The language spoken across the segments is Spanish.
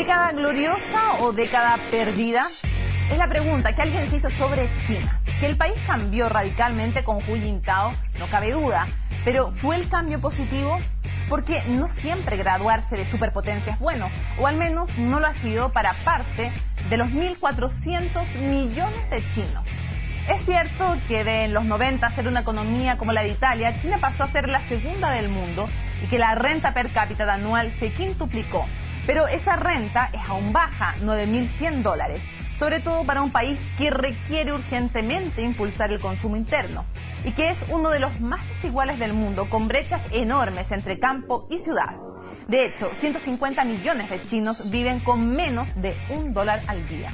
¿Década gloriosa o década perdida? Es la pregunta que alguien se hizo sobre China. Que el país cambió radicalmente con Hu Jintao, no cabe duda. Pero ¿fue el cambio positivo? Porque no siempre graduarse de superpotencia es bueno, o al menos no lo ha sido para parte de los 1.400 millones de chinos. Es cierto que de los 90 ser una economía como la de Italia, China pasó a ser la segunda del mundo y que la renta per cápita anual se quintuplicó. Pero esa renta es aún baja, $9.100, sobre todo para un país que requiere urgentemente impulsar el consumo interno y que es uno de los más desiguales del mundo, con brechas enormes entre campo y ciudad. De hecho, 150 millones de chinos viven con menos de $1 al día.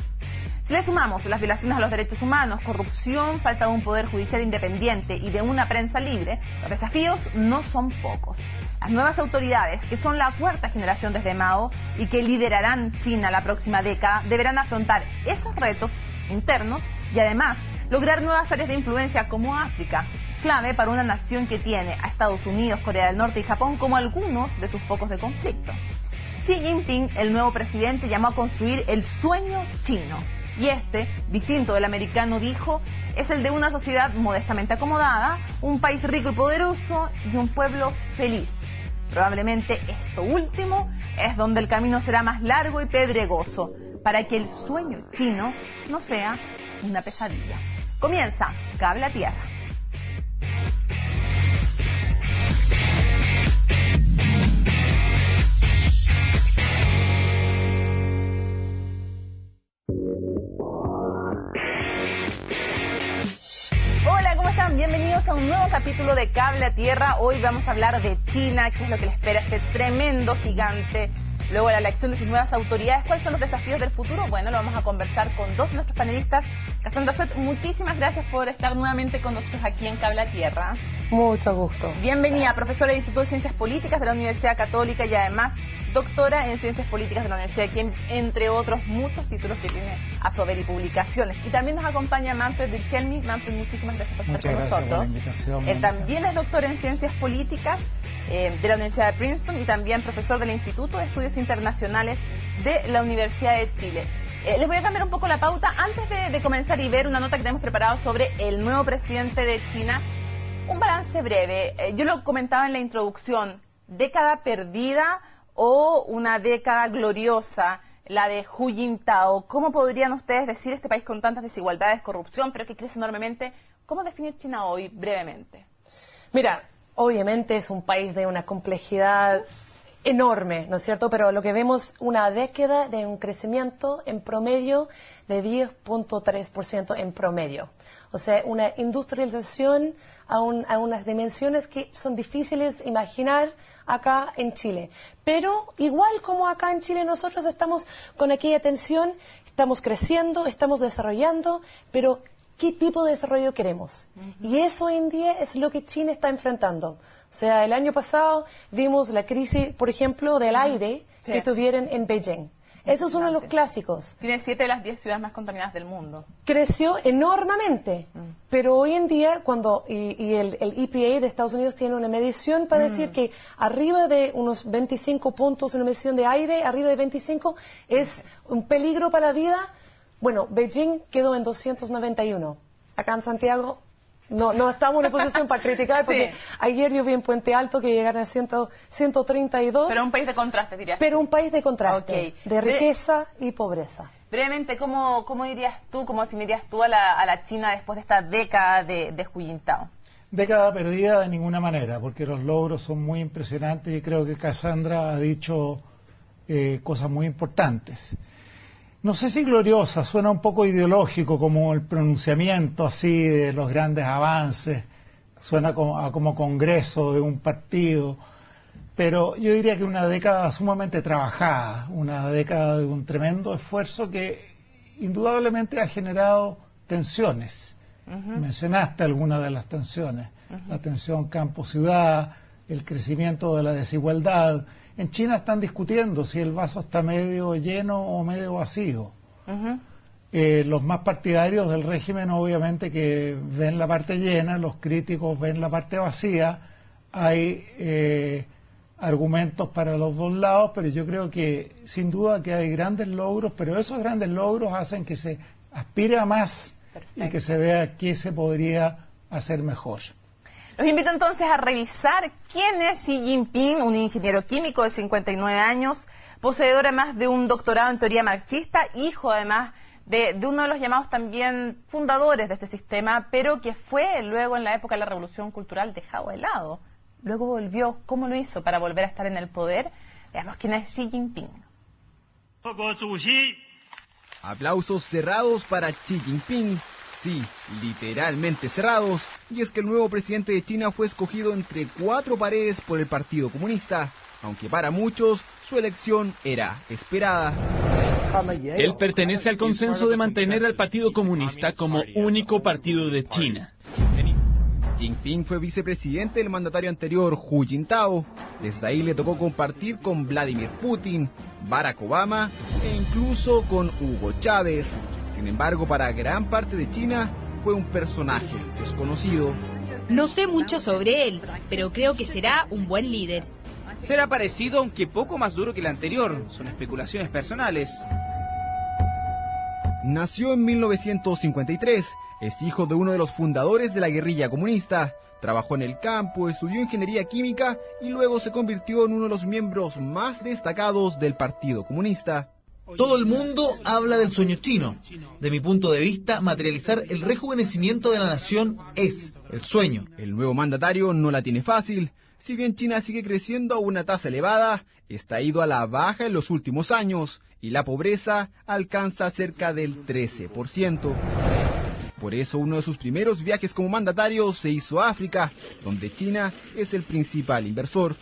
Si le sumamos las violaciones a los derechos humanos, corrupción, falta de un poder judicial independiente y de una prensa libre, los desafíos no son pocos. Las nuevas autoridades, que son la cuarta generación desde Mao y que liderarán China la próxima década, deberán afrontar esos retos internos y además lograr nuevas áreas de influencia como África, clave para una nación que tiene a Estados Unidos, Corea del Norte y Japón como algunos de sus focos de conflicto. Xi Jinping, el nuevo presidente, llamó a construir el sueño chino. Y este, distinto del americano, dijo, es el de una sociedad modestamente acomodada, un país rico y poderoso y un pueblo feliz. Probablemente esto último es donde el camino será más largo y pedregoso, para que el sueño chino no sea una pesadilla. Comienza Cable a Tierra. Hola, ¿cómo están? Bienvenidos a un nuevo capítulo de Cable a Tierra. Hoy vamos a hablar de China, qué es lo que le espera a este tremendo gigante. Luego la elección de sus nuevas autoridades, ¿cuáles son los desafíos del futuro? Bueno, lo vamos a conversar con dos de nuestros panelistas. Cassandra Suet, muchísimas gracias por estar nuevamente con nosotros aquí en Cable a Tierra. Mucho gusto. Bienvenida, profesora del Instituto de Ciencias Políticas de la Universidad Católica y además doctora en Ciencias Políticas de la Universidad de Cambridge, entre otros muchos títulos que tiene a su haber y publicaciones. Y también nos acompaña Manfred Wilhelmi. Manfred, muchísimas gracias por estar con nosotros. Por la invitación, Él también es doctor en Ciencias Políticas de la Universidad de Princeton y también profesor del Instituto de Estudios Internacionales de la Universidad de Chile. Les voy a cambiar un poco la pauta antes de comenzar y ver una nota que tenemos preparado sobre el nuevo presidente de China. Un balance breve. Yo lo comentaba en la introducción. ¿Década perdida o una década gloriosa, la de Hu Jintao? ¿Cómo podrían ustedes decir este país con tantas desigualdades, corrupción, pero que crece enormemente? ¿Cómo definir China hoy, brevemente? Mira, obviamente es un país de una complejidad enorme, ¿no es cierto? Pero lo que vemos, una década de un crecimiento en promedio de 10.3% en promedio. O sea, una industrialización a unas dimensiones que son difíciles de imaginar acá en Chile. Pero igual como acá en Chile nosotros estamos con aquella tensión, estamos creciendo, estamos desarrollando, pero ¿qué tipo de desarrollo queremos? Y eso hoy en día es lo que China está enfrentando. O sea, el año pasado vimos la crisis, por ejemplo, del aire que tuvieron en Beijing. Eso es uno de los clásicos. Tiene 7 de las 10 ciudades más contaminadas del mundo. Creció enormemente, pero hoy en día, cuando el EPA de Estados Unidos tiene una medición para decir que arriba de unos 25 puntos, una medición de aire, arriba de 25, es un peligro para la vida. Bueno, Beijing quedó en 291. Acá en Santiago no estamos en una posición para criticar, porque ayer yo vi en Puente Alto que llegaron a 132. Pero un país de contraste, dirías. Pero un país de contraste, de riqueza y pobreza. Brevemente, ¿cómo dirías tú, cómo definirías tú a la China después de esta década de Hu Jintao? Década perdida de ninguna manera, porque los logros son muy impresionantes y creo que Cassandra ha dicho cosas muy importantes. No sé si gloriosa, suena un poco ideológico como el pronunciamiento así de los grandes avances, suena como congreso de un partido, pero yo diría que una década sumamente trabajada, una década de un tremendo esfuerzo que indudablemente ha generado tensiones. Mencionaste algunas de las tensiones, la tensión campo-ciudad, el crecimiento de la desigualdad. En China están discutiendo si el vaso está medio lleno o medio vacío. Los más partidarios del régimen obviamente que ven la parte llena, los críticos ven la parte vacía. Hay argumentos para los dos lados, pero yo creo que sin duda que hay grandes logros, pero esos grandes logros hacen que se aspire a más. Perfecto. Y que se vea qué se podría hacer mejor. Los invito entonces a revisar quién es Xi Jinping, un ingeniero químico de 59 años, poseedor además de un doctorado en teoría marxista, hijo además de uno de los llamados también fundadores de este sistema, pero que fue luego en la época de la Revolución Cultural dejado de lado. Luego volvió. ¿Cómo lo hizo para volver a estar en el poder? Veamos quién es Xi Jinping. Aplausos cerrados para Xi Jinping. Sí, literalmente cerrados. Y es que el nuevo presidente de China fue escogido entre 4 paredes por el Partido Comunista, aunque para muchos su elección era esperada. Él pertenece al consenso de mantener al Partido Comunista como único partido de China. Jinping fue vicepresidente del mandatario anterior, Hu Jintao. Desde ahí le tocó compartir con Vladimir Putin, Barack Obama e incluso con Hugo Chávez. Sin embargo, para gran parte de China fue un personaje desconocido. No sé mucho sobre él, pero creo que será un buen líder. Será parecido, aunque poco más duro que el anterior. Son especulaciones personales. Nació en 1953. Es hijo de uno de los fundadores de la guerrilla comunista. Trabajó en el campo, estudió ingeniería química y luego se convirtió en uno de los miembros más destacados del Partido Comunista. Todo el mundo habla del sueño chino. De mi punto de vista, materializar el rejuvenecimiento de la nación es el sueño. El nuevo mandatario no la tiene fácil. Si bien China sigue creciendo a una tasa elevada, está ido a la baja en los últimos años y la pobreza alcanza cerca del 13%. Por eso uno de sus primeros viajes como mandatario se hizo a África, donde China es el principal inversor.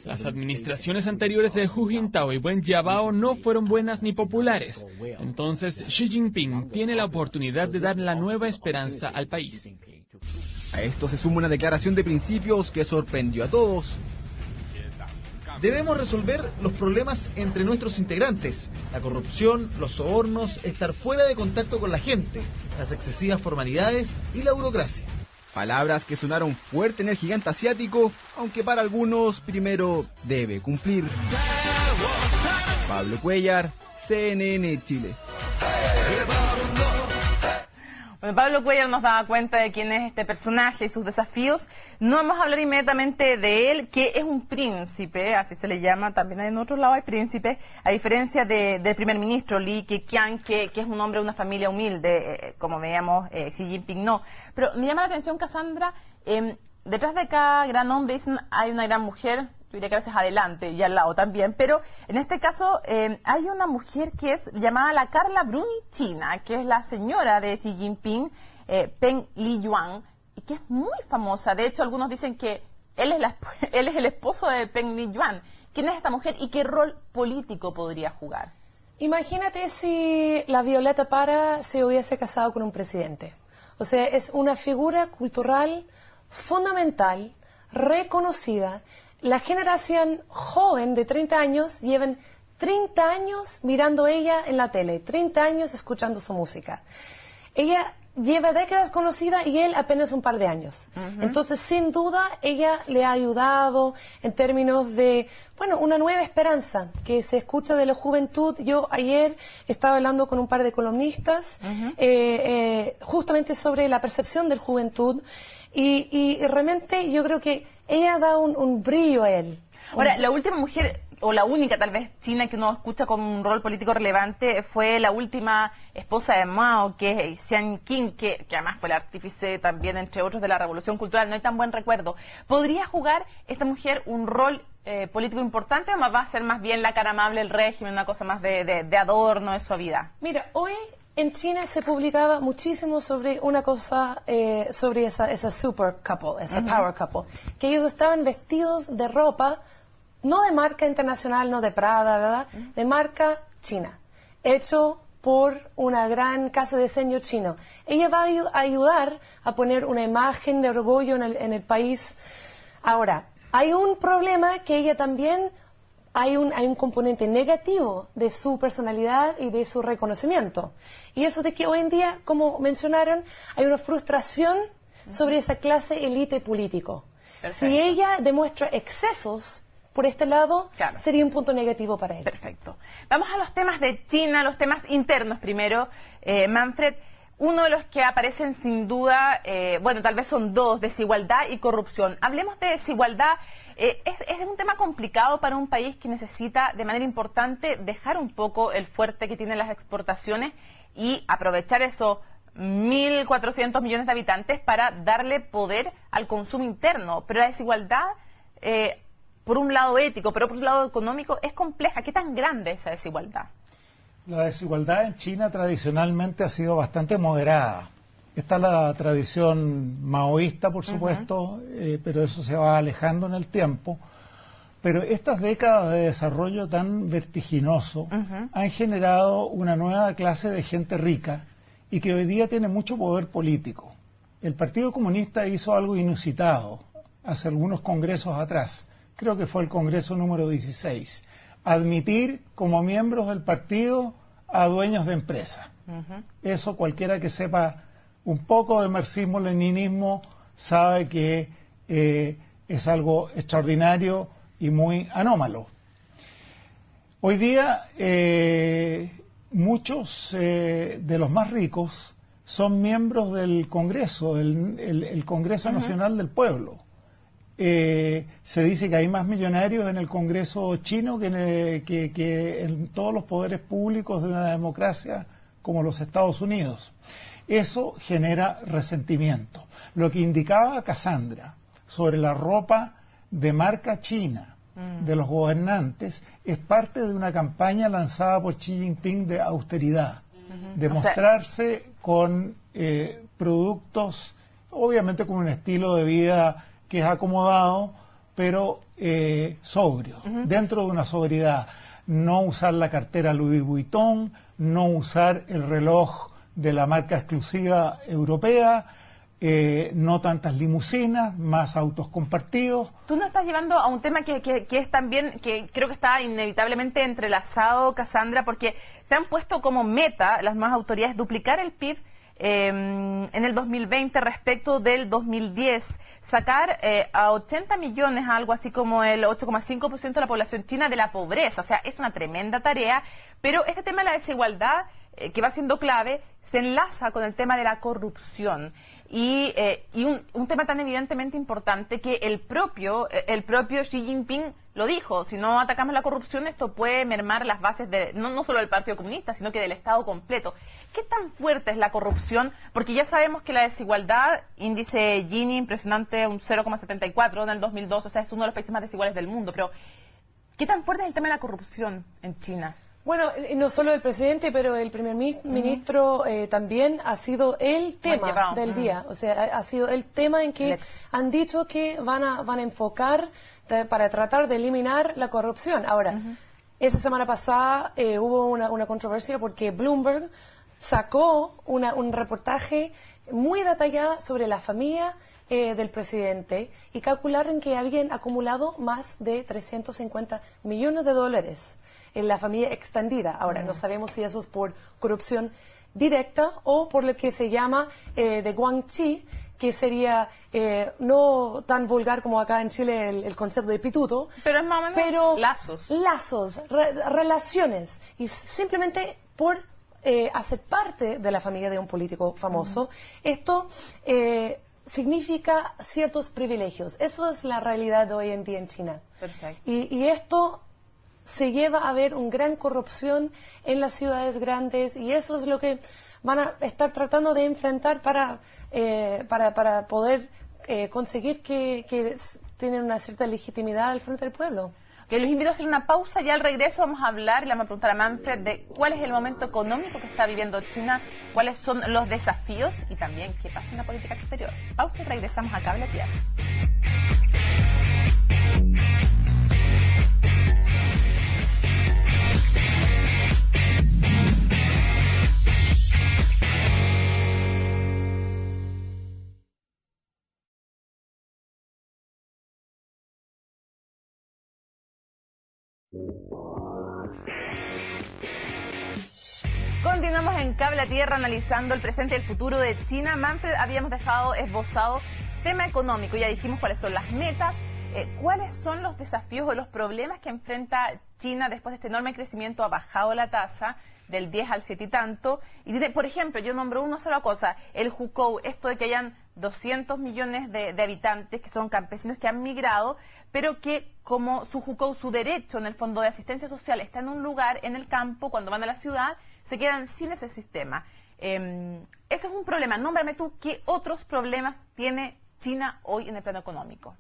Las administraciones anteriores de Hu Jintao y Wen Jiabao no fueron buenas ni populares. Entonces Xi Jinping tiene la oportunidad de dar la nueva esperanza al país. A esto se suma una declaración de principios que sorprendió a todos. Debemos resolver los problemas entre nuestros integrantes, la corrupción, los sobornos, estar fuera de contacto con la gente, las excesivas formalidades y la burocracia. Palabras que sonaron fuerte en el gigante asiático, aunque para algunos primero debe cumplir. Pablo Cuellar, CNN Chile. Bueno, Pablo Cuellar nos daba cuenta de quién es este personaje y sus desafíos. No vamos a hablar inmediatamente de él, que es un príncipe, así se le llama, también en otros lados hay príncipes, a diferencia del primer ministro Li Keqiang, que es un hombre de una familia humilde, como veíamos Xi Jinping no. Pero me llama la atención, Cassandra, detrás de cada gran hombre hay una gran mujer. Yo diría que a veces adelante y al lado también, pero en este caso hay una mujer que es llamada la Carla Bruni China, que es la señora de Xi Jinping, Peng Liyuan, y que es muy famosa. De hecho, algunos dicen que él es el esposo de Peng Liyuan. ¿Quién es esta mujer y qué rol político podría jugar? Imagínate si la Violeta Parra se hubiese casado con un presidente. O sea, es una figura cultural fundamental, reconocida. La generación joven de 30 años llevan 30 años mirando a ella en la tele, 30 años escuchando su música. Ella lleva décadas conocida y él apenas un par de años. Entonces, sin duda, ella le ha ayudado en términos de, bueno, una nueva esperanza que se escucha de la juventud. Yo ayer estaba hablando con un par de columnistas justamente sobre la percepción de la juventud y realmente yo creo que ella da un brillo a él. Ahora, la última mujer, o la única tal vez china que uno escucha con un rol político relevante, fue la última esposa de Mao, que es Jiang Qin, que además fue el artífice también, entre otros, de la Revolución Cultural. No hay tan buen recuerdo. ¿Podría jugar esta mujer un rol político importante o va a ser más bien la cara amable del régimen, una cosa más de adorno, de suavidad? Mira, hoy en China se publicaba muchísimo sobre una cosa, sobre esa super couple, esa power couple, que ellos estaban vestidos de ropa, no de marca internacional, no de Prada, ¿verdad? De marca china, hecho por una gran casa de diseño chino. Ella va a ayudar a poner una imagen de orgullo en el país. Ahora, hay un problema que ella también... Hay un componente negativo de su personalidad y de su reconocimiento. Y eso de que hoy en día, como mencionaron, hay una frustración sobre esa clase élite político. Perfecto. Si ella demuestra excesos por este lado, claro, sería un punto negativo para él. Perfecto. Vamos a los temas de China, los temas internos primero. Manfred, uno de los que aparecen sin duda, bueno, tal vez son dos, desigualdad y corrupción. Hablemos de desigualdad. Es un tema complicado para un país que necesita de manera importante dejar un poco el fuerte que tienen las exportaciones y aprovechar esos 1.400 millones de habitantes para darle poder al consumo interno. Pero la desigualdad, por un lado ético, pero por un lado económico, es compleja. ¿Qué tan grande es esa desigualdad? La desigualdad en China tradicionalmente ha sido bastante moderada. Está la tradición maoísta, por supuesto, pero eso se va alejando en el tiempo. Pero estas décadas de desarrollo tan vertiginoso han generado una nueva clase de gente rica y que hoy día tiene mucho poder político. El Partido Comunista hizo algo inusitado hace algunos congresos atrás, creo que fue el Congreso número 16, admitir como miembros del partido a dueños de empresas. Eso cualquiera que sepa un poco de marxismo-leninismo sabe que es algo extraordinario y muy anómalo. Hoy día muchos de los más ricos son miembros del Congreso, el Congreso Nacional del Pueblo. Se dice que hay más millonarios en el Congreso chino que en todos los poderes públicos de una democracia como los Estados Unidos. Eso genera resentimiento. Lo que indicaba Cassandra sobre la ropa de marca china de los gobernantes es parte de una campaña lanzada por Xi Jinping de austeridad, de mostrarse con productos, obviamente con un estilo de vida que es acomodado, pero sobrio, dentro de una sobriedad. No usar la cartera Louis Vuitton, no usar el reloj de la marca exclusiva europea, no tantas limusinas, más autos compartidos. Tú nos estás llevando a un tema que es también, que creo que está inevitablemente entrelazado, Cassandra, porque se han puesto como meta las nuevas autoridades duplicar el PIB en el 2020 respecto del 2010, sacar a 80 millones, algo así como el 8,5% de la población china de la pobreza. O sea, es una tremenda tarea, pero este tema de la desigualdad, que va siendo clave, se enlaza con el tema de la corrupción. Y un tema tan evidentemente importante que el propio Xi Jinping lo dijo: si no atacamos la corrupción, esto puede mermar las bases de no solo del Partido Comunista, sino que del Estado completo. ¿Qué tan fuerte es la corrupción? Porque ya sabemos que la desigualdad, índice Gini impresionante, un 0,74 en el 2002, o sea, es uno de los países más desiguales del mundo. Pero ¿qué tan fuerte es el tema de la corrupción en China? Bueno, no solo el presidente, pero el primer ministro también ha sido el tema del día. O sea, ha sido el tema en que han dicho que van a enfocar para tratar de eliminar la corrupción. Ahora, esa semana pasada hubo una controversia porque Bloomberg sacó un reportaje muy detallado sobre la familia del presidente y calcularon que habían acumulado más de 350 millones de dólares en la familia extendida. Ahora, no sabemos si eso es por corrupción directa o por lo que se llama de guanxi, que sería no tan vulgar como acá en Chile el concepto de pituto. Pero es más o menos lazos, relaciones. Y simplemente por hacer parte de la familia de un político famoso, esto significa ciertos privilegios. Eso es la realidad de hoy en día en China. Perfecto. Y esto se lleva a ver una gran corrupción en las ciudades grandes y eso es lo que van a estar tratando de enfrentar para poder conseguir que tienen una cierta legitimidad al frente del pueblo. Que los invito a hacer una pausa y al regreso vamos a hablar y le vamos a preguntar a Manfred de cuál es el momento económico que está viviendo China, cuáles son los desafíos y también qué pasa en la política exterior. Pausa y regresamos a Cable Tierra. Continuamos en Cable a Tierra analizando el presente y el futuro de China. Manfred, habíamos dejado esbozado tema económico, ya dijimos cuáles son las metas, ¿Cuáles son los desafíos o los problemas que enfrenta China después de este enorme crecimiento? Ha bajado la tasa del 10 al 7 y tanto. Y tiene, por ejemplo, yo nombro una sola cosa, el Hukou, esto de que hayan 200 millones de habitantes que son campesinos que han migrado, pero que como su Hukou, su derecho en el fondo de asistencia social está en un lugar, en el campo, cuando van a la ciudad, se quedan sin ese sistema. Eso es un problema. Nómbrame tú, ¿qué otros problemas tiene China hoy en el plano económico?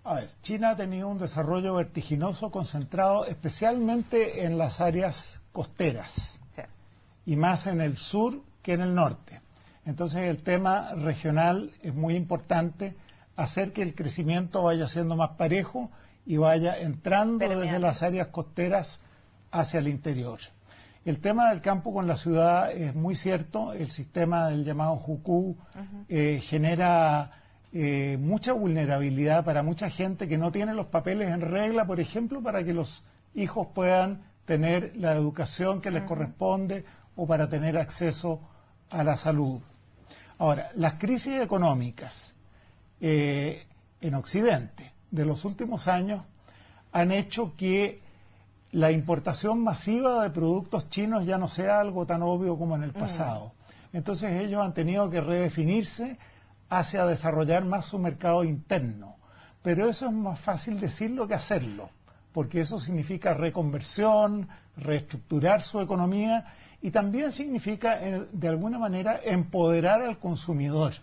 A ver, China ha tenido un desarrollo vertiginoso concentrado especialmente en las áreas costeras, sí, y más en el sur que en el norte. Entonces el tema regional es muy importante, hacer que el crecimiento vaya siendo más parejo y vaya entrando desde las áreas costeras hacia el interior. El tema del campo con la ciudad es muy cierto, el sistema del llamado Hukou genera mucha vulnerabilidad para mucha gente que no tiene los papeles en regla, por ejemplo, para que los hijos puedan tener la educación que les corresponde o para tener acceso a la salud. Ahora, las crisis económicas en Occidente de los últimos años han hecho que la importación masiva de productos chinos ya no sea algo tan obvio como en el pasado. Entonces ellos han tenido que redefinirse hacia desarrollar más su mercado interno. Pero eso es más fácil decirlo que hacerlo, porque eso significa reconversión, reestructurar su economía y también significa, de alguna manera, empoderar al consumidor.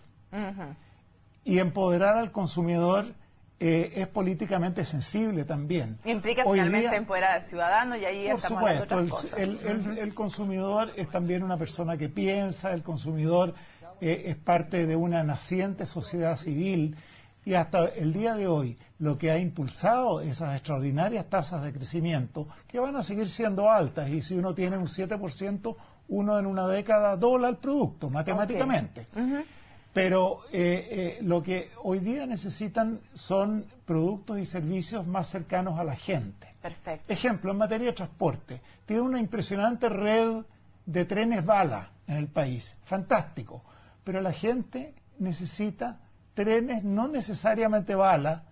Y empoderar al consumidor es políticamente sensible también. Implica finalmente empoderar al ciudadano y ahí estamos hablando de otras cosas. El consumidor es también una persona que piensa, el consumidor es parte de una naciente sociedad civil y hasta el día de hoy lo que ha impulsado esas extraordinarias tasas de crecimiento que van a seguir siendo altas y si uno tiene un 7%, uno en una década dobla el producto matemáticamente. Pero lo que hoy día necesitan son productos y servicios más cercanos a la gente. Perfecto. Ejemplo, en materia de transporte, tiene una impresionante red de trenes bala en el país, fantástico, pero la gente necesita trenes no necesariamente bala,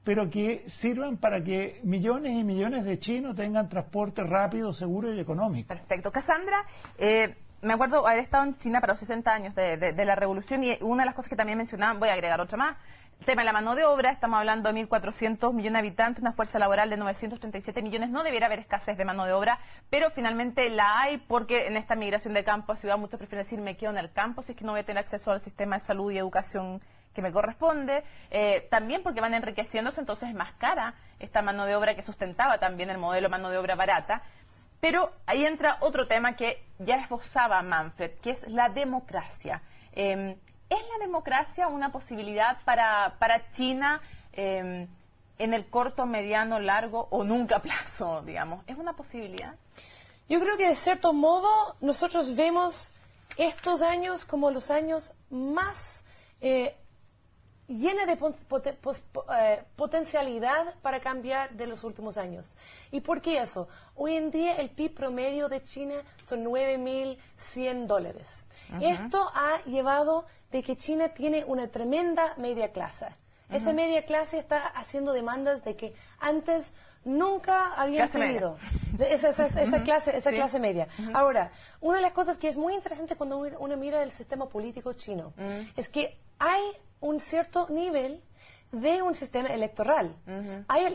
pero que sirvan para que millones y millones de chinos tengan transporte rápido, seguro y económico. Perfecto. Cassandra, me acuerdo haber estado en China para los 60 años de la revolución y una de las cosas que también mencionaban, voy a agregar otra más, el tema de la mano de obra, estamos hablando de 1.400 millones de habitantes, una fuerza laboral de 937 millones, no debiera haber escasez de mano de obra, pero finalmente la hay porque en esta migración de campo a ciudad muchos prefieren decir me quedo en el campo si es que no voy a tener acceso al sistema de salud y educación que me corresponde, también porque van enriqueciéndose, entonces es más cara esta mano de obra que sustentaba también el modelo mano de obra barata. Pero ahí entra otro tema que ya esbozaba Manfred, que es la democracia. ¿Es la democracia una posibilidad para China en el corto, mediano, largo o nunca plazo, digamos? ¿Es una posibilidad? Yo creo que de cierto modo nosotros vemos estos años como los años más llena de potencialidad para cambiar de los últimos años. ¿Y por qué eso? Hoy en día el PIB promedio de China son $9.100. Esto ha llevado de que China tiene una tremenda media clase. Esa media clase está haciendo demandas de que antes nunca habían tenido. Esa clase media. Ahora, una de las cosas que es muy interesante cuando uno mira el sistema político chino es que hay un cierto nivel de un sistema electoral.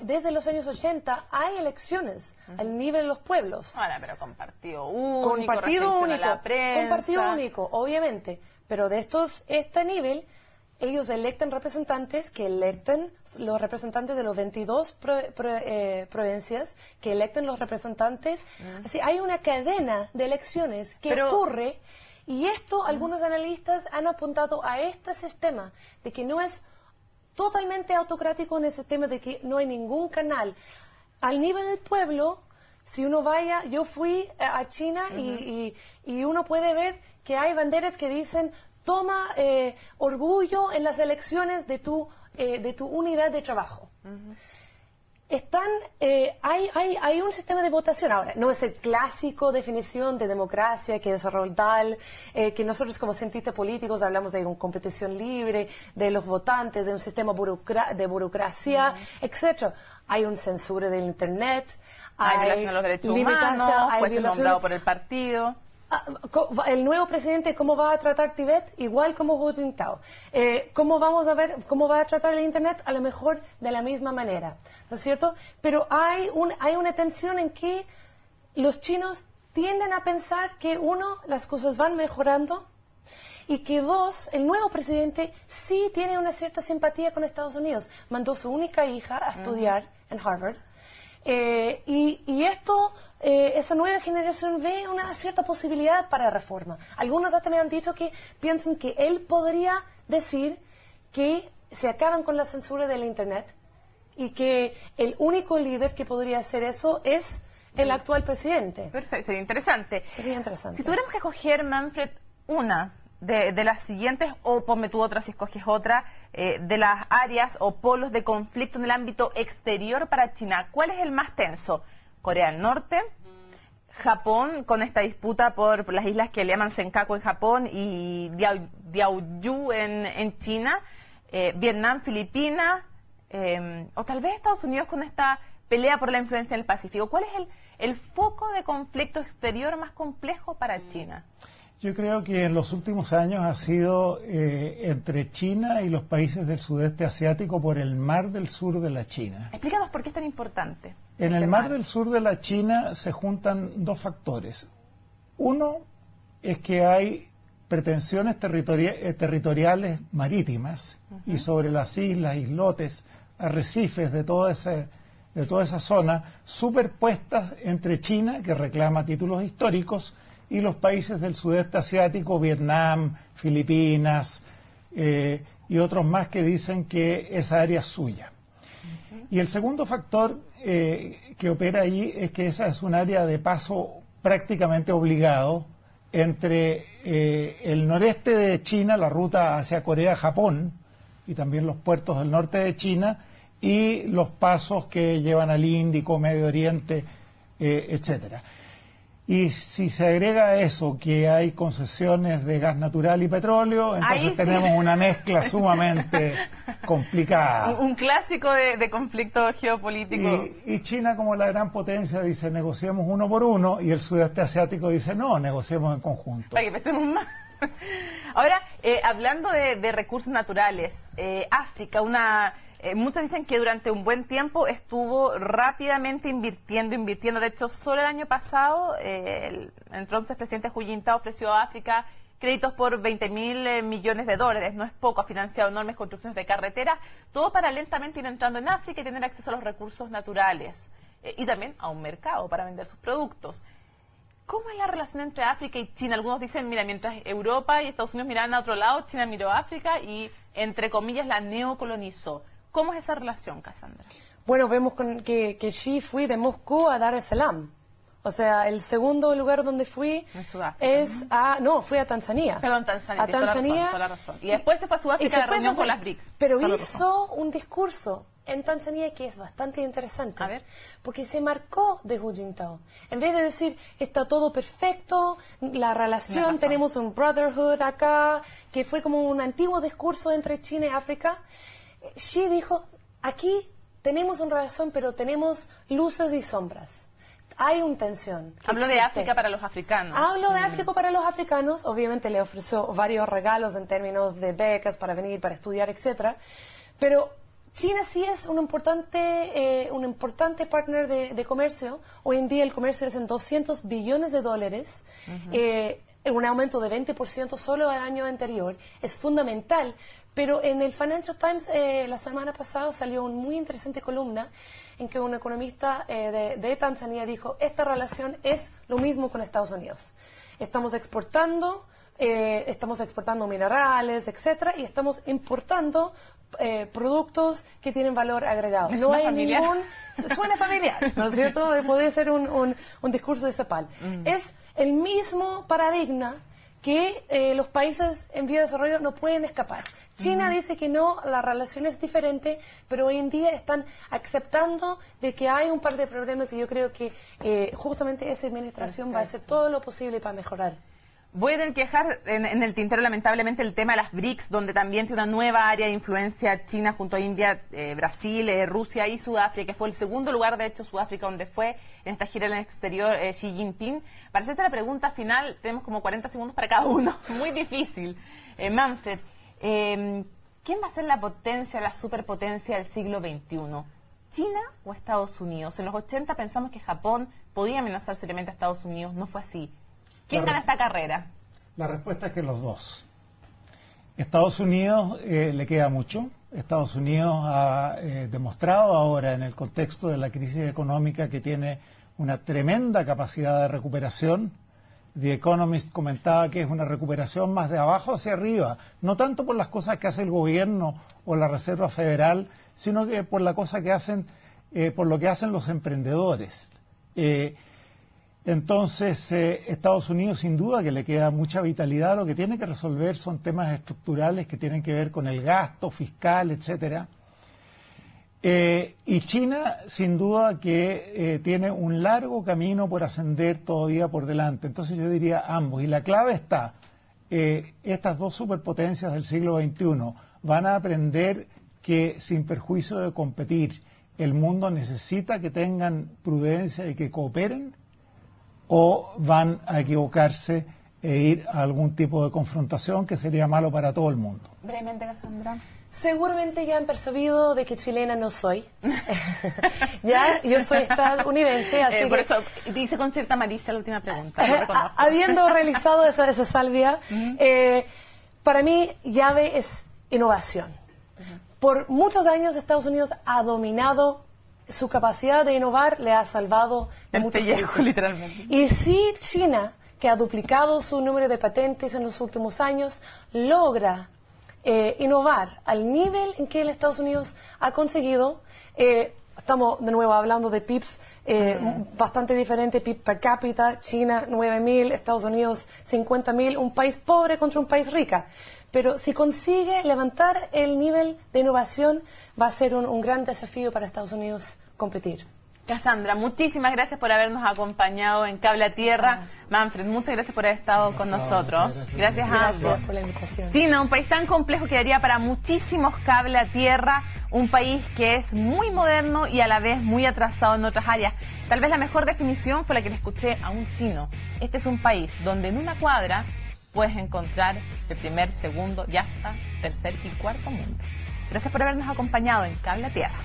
Desde los años 80 hay elecciones al nivel de los pueblos. Ahora, pero con partido único, la prensa. Con partido único, obviamente. Pero de este nivel, ellos electen representantes que electen los representantes de los 22 provincias, que electen los representantes. Así, hay una cadena de elecciones que ocurre. Y esto, algunos analistas han apuntado a este sistema, de que no es totalmente autocrático en el sistema, de que no hay ningún canal. Al nivel del pueblo, si uno vaya, yo fui a China y uno puede ver que hay banderas que dicen, toma orgullo en las elecciones de tu unidad de trabajo. hay un sistema de votación ahora. No es el clásico definición de democracia que es rodal, que nosotros como cientistas políticos hablamos de una competición libre, de los votantes, de un sistema de burocracia, etcétera. Hay una censura del Internet, hay violación de los derechos humanos, puede ser nombrado por el partido. El nuevo presidente, ¿cómo va a tratar Tibet? Igual como Hu Jintao. ¿Cómo va a tratar el Internet? A lo mejor de la misma manera, ¿no es cierto? Pero hay una tensión en que los chinos tienden a pensar que, uno, las cosas van mejorando, y que, dos, el nuevo presidente sí tiene una cierta simpatía con Estados Unidos. Mandó su única hija a estudiar en Harvard. Y esto, esa nueva generación ve una cierta posibilidad para reforma. Algunos hasta me han dicho que piensan que él podría decir que se acaban con la censura del Internet y que el único líder que podría hacer eso es el actual presidente. Perfecto, sería interesante. Sería interesante. Si tuviéramos que escoger, Manfred, una de las siguientes, o ponme tú otra si escoges otra, de las áreas o polos de conflicto en el ámbito exterior para China, ¿cuál es el más tenso? ¿Corea del Norte? ¿Japón, con esta disputa por las islas que le llaman Senkaku en Japón y Diaoyu en China? ¿Vietnam, Filipinas? ¿O tal vez Estados Unidos con esta pelea por la influencia en el Pacífico? ¿Cuál es el foco de conflicto exterior más complejo para China? Yo creo que en los últimos años ha sido entre China y los países del sudeste asiático por el mar del sur de la China. Explícanos por qué es tan importante. En el mar del sur de la China se juntan dos factores. Uno es que hay pretensiones territoriales marítimas y sobre las islas, islotes, arrecifes de toda esa zona superpuestas entre China, que reclama títulos históricos, y los países del sudeste asiático, Vietnam, Filipinas y otros más que dicen que esa área es suya. Y el segundo factor que opera ahí es que esa es un área de paso prácticamente obligado entre el noreste de China, la ruta hacia Corea, Japón, y también los puertos del norte de China, y los pasos que llevan al Índico, Medio Oriente, etcétera. Y si se agrega a eso que hay concesiones de gas natural y petróleo, entonces tenemos una mezcla sumamente complicada. Un clásico de conflicto geopolítico. Y China, como la gran potencia, dice negociemos uno por uno, y el sudeste asiático dice no, negociemos en conjunto. Para que pensemos más. Ahora, hablando de recursos naturales, África, muchos dicen que durante un buen tiempo estuvo rápidamente invirtiendo. De hecho, solo el año pasado, el entonces presidente Hu Jintao ofreció a África créditos por 20.000 millones de dólares. No es poco, ha financiado enormes construcciones de carreteras, todo para lentamente ir entrando en África y tener acceso a los recursos naturales. Y también a un mercado para vender sus productos. ¿Cómo es la relación entre África y China? Algunos dicen, mira, mientras Europa y Estados Unidos miraban a otro lado, China miró a África y, entre comillas, la neocolonizó. ¿Cómo es esa relación, Cassandra? Bueno, vemos que Xi fui de Moscú a Dar es Salaam. O sea, el segundo lugar donde fui es fui a Tanzania. Perdón, Tanzania. Toda la razón. Y después se fue a Sudáfrica a la reunión con las BRICS. Pero hizo un discurso en Tanzania que es bastante interesante. A ver. Porque se marcó de Hu Jintao. En vez de decir, está todo perfecto, la relación, tenemos un brotherhood acá, que fue como un antiguo discurso entre China y África, Xi dijo, aquí tenemos una relación, pero tenemos luces y sombras. Hay una tensión. Habló de África para los africanos. Habló de África para los africanos. Obviamente le ofreció varios regalos en términos de becas para venir, para estudiar, etcétera. Pero China sí es un importante partner de comercio. Hoy en día el comercio es en $200 billones. Un aumento de 20% solo el año anterior. Es fundamental. Pero en el Financial Times la semana pasada salió una muy interesante columna en que un economista de Tanzania dijo, esta relación es lo mismo con Estados Unidos. Estamos exportando minerales, etcétera, y estamos importando productos que tienen valor agregado. No hay ningún... Suena familiar, ¿no es cierto? Puede ser un discurso de CEPAL. Es el mismo paradigma que los países en vía de desarrollo no pueden escapar. China dice que no, la relación es diferente, pero hoy en día están aceptando de que hay un par de problemas y yo creo que justamente esa administración va a hacer todo lo posible para mejorar. Voy a tener que dejar en el tintero lamentablemente el tema de las BRICS, donde también tiene una nueva área de influencia China junto a India, Brasil, Rusia y Sudáfrica, que fue el segundo lugar, de hecho, Sudáfrica, donde fue en esta gira en el exterior Xi Jinping. Para hacerte la pregunta final, tenemos como 40 segundos para cada uno, muy difícil. Manfred, ¿quién va a ser la potencia, la superpotencia del siglo XXI? ¿China o Estados Unidos? En los 80 pensamos que Japón podía amenazar seriamente a Estados Unidos, no fue así. ¿Quién gana esta carrera? La respuesta es que los dos. Estados Unidos le queda mucho. Estados Unidos ha demostrado ahora en el contexto de la crisis económica que tiene una tremenda capacidad de recuperación. The Economist comentaba que es una recuperación más de abajo hacia arriba, no tanto por las cosas que hace el gobierno o la Reserva Federal, sino que por la cosa que hacen, por lo que hacen los emprendedores. Entonces, Estados Unidos sin duda que le queda mucha vitalidad. Lo que tiene que resolver son temas estructurales que tienen que ver con el gasto fiscal, etcétera. Y China sin duda que tiene un largo camino por ascender todavía por delante. Entonces yo diría ambos. Y la clave está, estas dos superpotencias del siglo XXI van a aprender que sin perjuicio de competir, el mundo necesita que tengan prudencia y que cooperen, o van a equivocarse e ir a algún tipo de confrontación que sería malo para todo el mundo. Brevemente, Cassandra. Seguramente ya han percibido de que chilena no soy. Ya, yo soy estadounidense, así por que... eso dice con cierta malicia la última pregunta. Habiendo realizado esa salvia, para mí llave es innovación. Por muchos años Estados Unidos ha dominado. Su capacidad de innovar le ha salvado de muchos países. Literalmente. Y si China, que ha duplicado su número de patentes en los últimos años, logra innovar al nivel en que el Estados Unidos ha conseguido, estamos de nuevo hablando de PIBs bastante diferente, PIB per cápita, China 9.000, Estados Unidos 50.000, un país pobre contra un país rico. Pero si consigue levantar el nivel de innovación, va a ser un gran desafío para Estados Unidos competir. Cassandra, muchísimas gracias por habernos acompañado en Cable a Tierra. Manfred, muchas gracias por haber estado con nosotros. Gracias a ambos. Gracias por la invitación. China, un país tan complejo que daría para muchísimos Cable a Tierra, un país que es muy moderno y a la vez muy atrasado en otras áreas. Tal vez la mejor definición fue la que le escuché a un chino. Este es un país donde en una cuadra puedes encontrar el primer, segundo y hasta tercer y cuarto mundo. Gracias por habernos acompañado en Cable a Tierra.